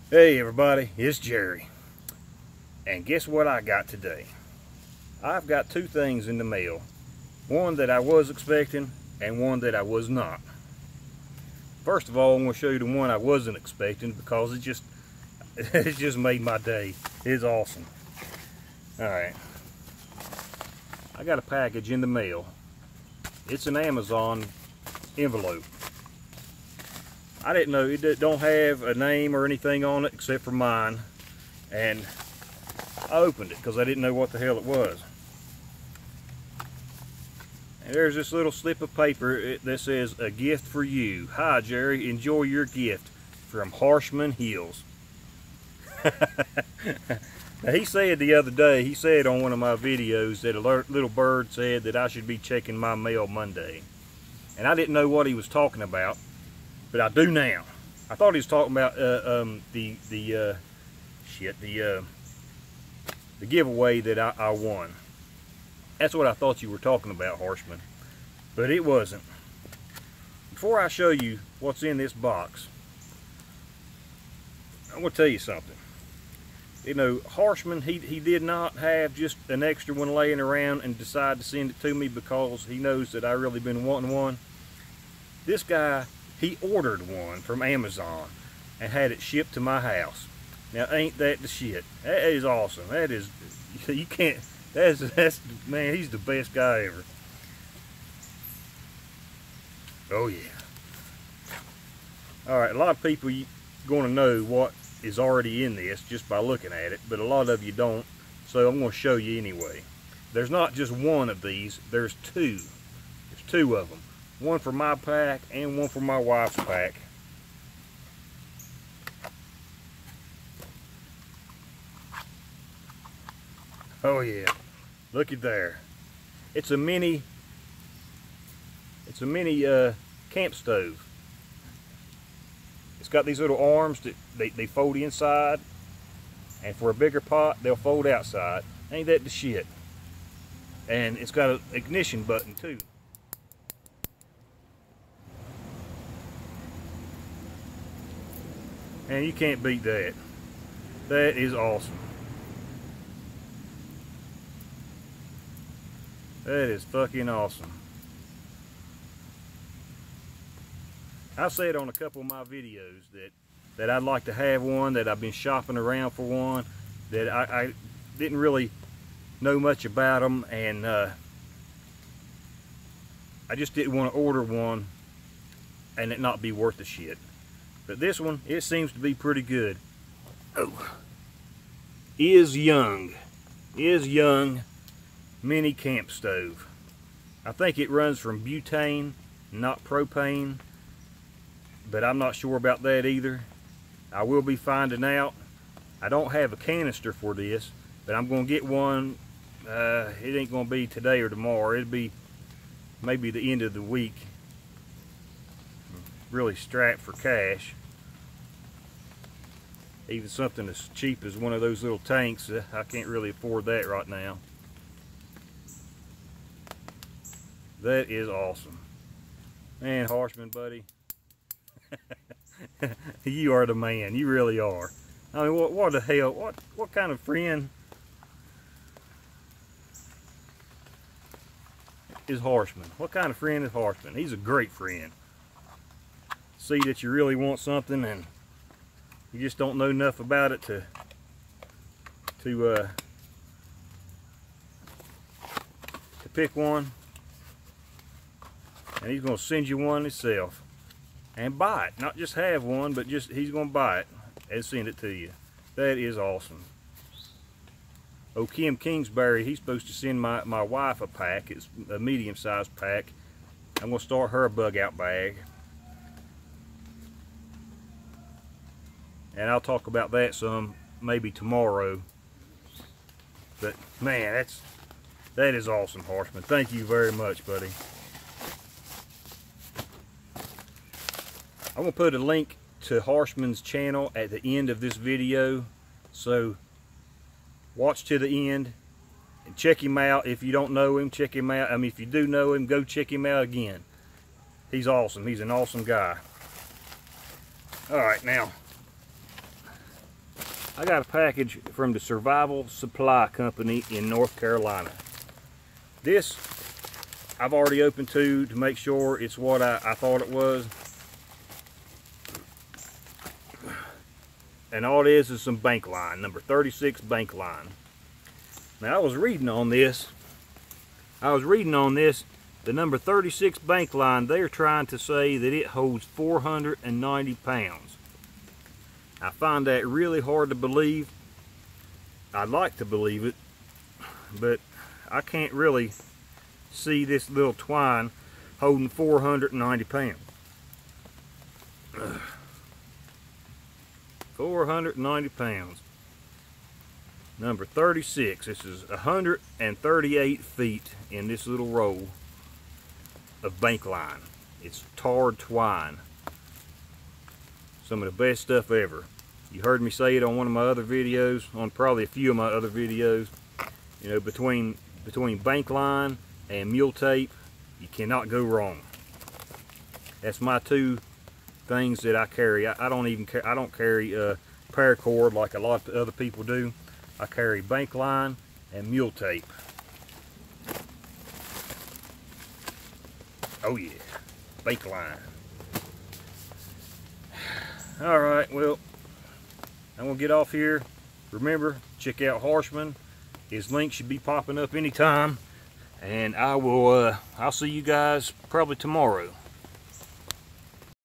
Hey everybody, it's Jerry. And guess what I got today? I've got two things in the mail. One that I was expecting and one that I was not. First of all, I'm going to show you the one I wasn't expecting because it just made my day. It's awesome. Alright. I got a package in the mail. It's an Amazon envelope. I didn't know, it don't have a name or anything on it except for mine, and I opened it because I didn't know what the hell it was. And there's this little slip of paper that says, "A gift for you. Hi Jerry, enjoy your gift from Harshman Hills." Now he said the other day, he said on one of my videos that a little bird said that I should be checking my mail Monday. And I didn't know what he was talking about. But I do now. I thought he was talking about the giveaway that I won. That's what I thought you were talking about, Harshman. But it wasn't. Before I show you what's in this box, I'm going to tell you something. You know, Harshman, he did not have just an extra one laying around and decide to send it to me because he knows that I really been wanting one. This guy, he ordered one from Amazon and had it shipped to my house. Now, ain't that the shit? That is awesome. That is, you can't, that's man, he's the best guy ever. Oh yeah. All right, a lot of people going to know what is already in this just by looking at it, but a lot of you don't, so I'm going to show you anyway. There's not just one of these, there's two. There's two of them. One for my pack and one for my wife's pack. Oh yeah, look at there. It's a mini camp stove. It's got these little arms that they fold inside, and for a bigger pot they'll fold outside. Ain't that the shit? And it's got an ignition button too. And you can't beat that. That is awesome. That is fucking awesome. I've said on a couple of my videos that I'd like to have one, that I've been shopping around for one, that I didn't really know much about them, and I just didn't want to order one and it not be worth the shit. But this one, it seems to be pretty good. Oh. Is Young mini camp stove. I think it runs from butane, not propane, but I'm not sure about that either. I will be finding out. I don't have a canister for this, but I'm going to get one. It ain't going to be today or tomorrow. It'll be maybe the end of the week. Really strapped for cash. Even something as cheap as one of those little tanks, I can't really afford that right now. That is awesome. Man, Harshman, buddy. You are the man. You really are. I mean, what the hell? What kind of friend is Harshman? What kind of friend is Harshman? He's a great friend. See that you really want something and you just don't know enough about it to pick one, and he's going to send you one himself and buy it. Not just have one, but just he's going to buy it and send it to you. That is awesome. Oh, Kim Kingsbury, he's supposed to send my wife a pack. It's a medium-sized pack. I'm going to start her a bug-out bag. And I'll talk about that some maybe tomorrow. But man, that is awesome, Harshman. Thank you very much, buddy. I'm gonna put a link to Harshman's channel at the end of this video, so watch to the end and check him out. If you don't know him, check him out. I mean, if you do know him, go check him out again. He's awesome. He's an awesome guy. All right, now I got a package from the Survival Supply Company in North Carolina. This I've already opened to make sure it's what I thought it was. And all it is some bank line, number 36 bank line. Now I was reading on this, the number 36 bank line, they're trying to say that it holds 490 pounds. I find that really hard to believe. I'd like to believe it, but I can't really see this little twine holding 490 pounds. 490 pounds. Number 36. This is 138 feet in this little roll of bank line. It's tarred twine. Some of the best stuff ever. You heard me say it on one of my other videos, on probably a few of my other videos. You know, between bank line and mule tape, you cannot go wrong. That's my two things that I carry. I don't carry paracord like a lot of other people do. I carry bank line and mule tape. Oh yeah, bank line. All right, well, I'm gonna get off here. Remember, check out Harshman. His link should be popping up anytime, and I'll see you guys probably tomorrow.